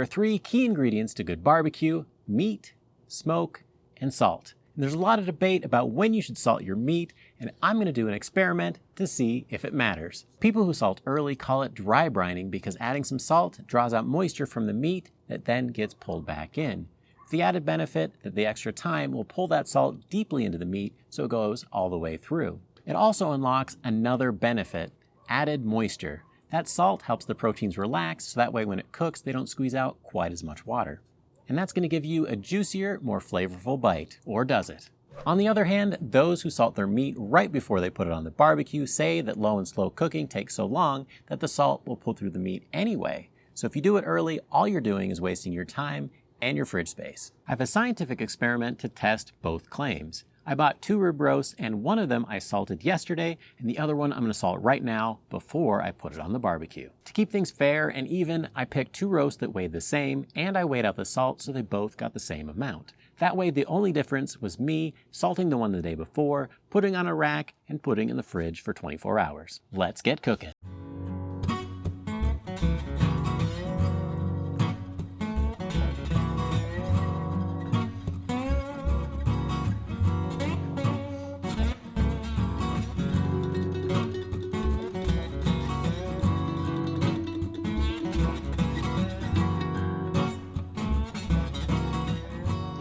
There are three key ingredients to good barbecue: meat, smoke, and salt. And there's a lot of debate about when you should salt your meat, and I'm going to do an experiment to see if it matters. People who salt early call it dry brining because adding some salt draws out moisture from the meat that then gets pulled back in. The added benefit that the extra time will pull that salt deeply into the meat so it goes all the way through. It also unlocks another benefit: added moisture. That salt helps the proteins relax, so that way when it cooks they don't squeeze out quite as much water. And that's going to give you a juicier, more flavorful bite. Or does it? On the other hand, those who salt their meat right before they put it on the barbecue say that low and slow cooking takes so long that the salt will pull through the meat anyway. So if you do it early, all you're doing is wasting your time and your fridge space. I have a scientific experiment to test both claims. I bought 2 rib roasts, and one of them I salted yesterday, and the other one I'm going to salt right now before I put it on the barbecue. To keep things fair and even, I picked 2 roasts that weighed the same, and I weighed out the salt so they both got the same amount. That way the only difference was me salting the one the day before, putting on a rack, and putting in the fridge for 24 hours. Let's get cooking.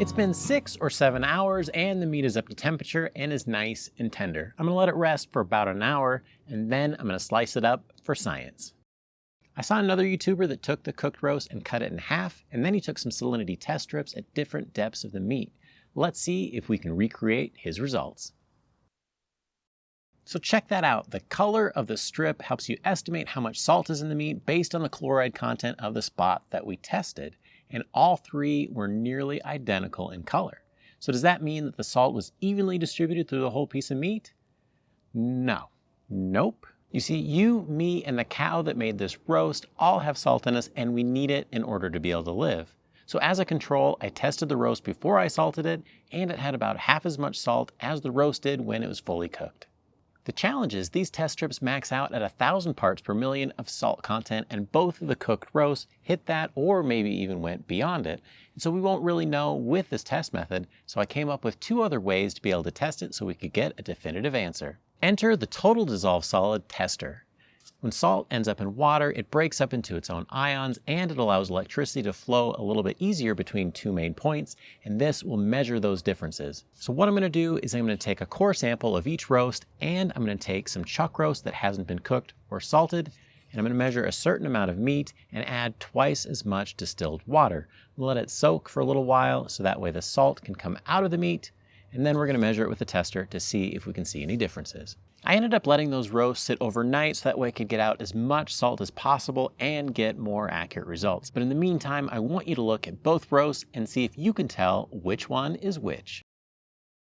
It's been 6 or 7 hours and the meat is up to temperature and is nice and tender. I'm going to let it rest for about an hour and then I'm going to slice it up for science. I saw another YouTuber that took the cooked roast and cut it in half, and then he took some salinity test strips at different depths of the meat. Let's see if we can recreate his results. So check that out. The color of the strip helps you estimate how much salt is in the meat based on the chloride content of the spot that we tested. And all 3 were nearly identical in color. So does that mean that the salt was evenly distributed through the whole piece of meat? No. Nope. You see, you, me, and the cow that made this roast all have salt in us, and we need it in order to be able to live. So as a control, I tested the roast before I salted it, and it had about half as much salt as the roast did when it was fully cooked. The challenge is these test strips max out at 1,000 parts per million of salt content, and both of the cooked roasts hit that or maybe even went beyond it. And so we won't really know with this test method, so I came up with 2 other ways to be able to test it so we could get a definitive answer. Enter the total dissolved solid tester. When salt ends up in water, it breaks up into its own ions, and it allows electricity to flow a little bit easier between 2 main points, and this will measure those differences. So what I'm going to do is I'm going to take a core sample of each roast, and I'm going to take some chuck roast that hasn't been cooked or salted, and I'm going to measure a certain amount of meat and add twice as much distilled water. Let it soak for a little while so that way the salt can come out of the meat, and then we're going to measure it with a tester to see if we can see any differences. I ended up letting those roasts sit overnight so that way I could get out as much salt as possible and get more accurate results. But in the meantime, I want you to look at both roasts and see if you can tell which one is which.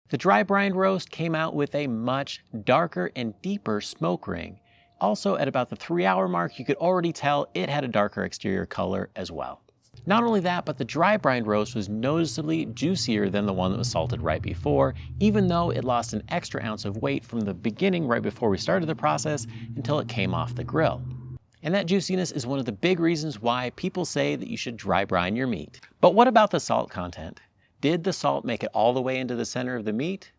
The dry brine roast came out with a much darker and deeper smoke ring. Also, at about the 3-hour mark, you could already tell it had a darker exterior color as well. Not only that, but the dry brine roast was noticeably juicier than the one that was salted right before, even though it lost an extra ounce of weight from the beginning right before we started the process until it came off the grill. And that juiciness is one of the big reasons why people say that you should dry brine your meat. But what about the salt content? Did the salt make it all the way into the center of the meat?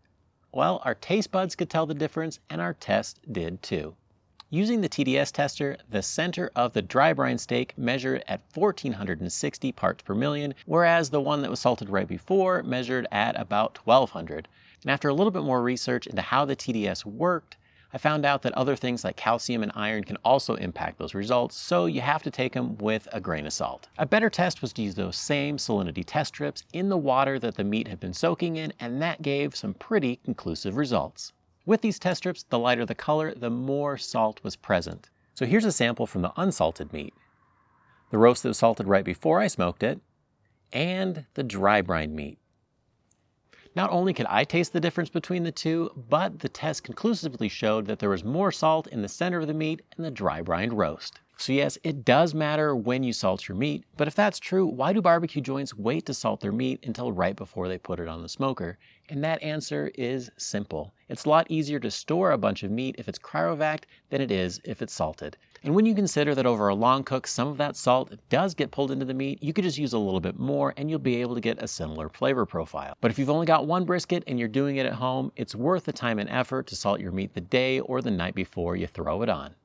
Well, our taste buds could tell the difference, and our test did too. Using the TDS tester, the center of the dry brine steak measured at 1,460 parts per million, whereas the one that was salted right before measured at about 1,200. And after a little bit more research into how the TDS worked, I found out that other things like calcium and iron can also impact those results, so you have to take them with a grain of salt. A better test was to use those same salinity test strips in the water that the meat had been soaking in, and that gave some pretty conclusive results. With these test strips, the lighter the color, the more salt was present. So here's a sample from the unsalted meat. The roast that was salted right before I smoked it, and the dry brine meat. Not only could I taste the difference between the two, but the test conclusively showed that there was more salt in the center of the meat in the dry brined roast. So yes, it does matter when you salt your meat, but if that's true, why do barbecue joints wait to salt their meat until right before they put it on the smoker? And that answer is simple. It's a lot easier to store a bunch of meat if it's cryovac than it is if it's salted. And when you consider that over a long cook, some of that salt does get pulled into the meat, you could just use a little bit more and you'll be able to get a similar flavor profile. But if you've only got one brisket and you're doing it at home, it's worth the time and effort to salt your meat the day or the night before you throw it on.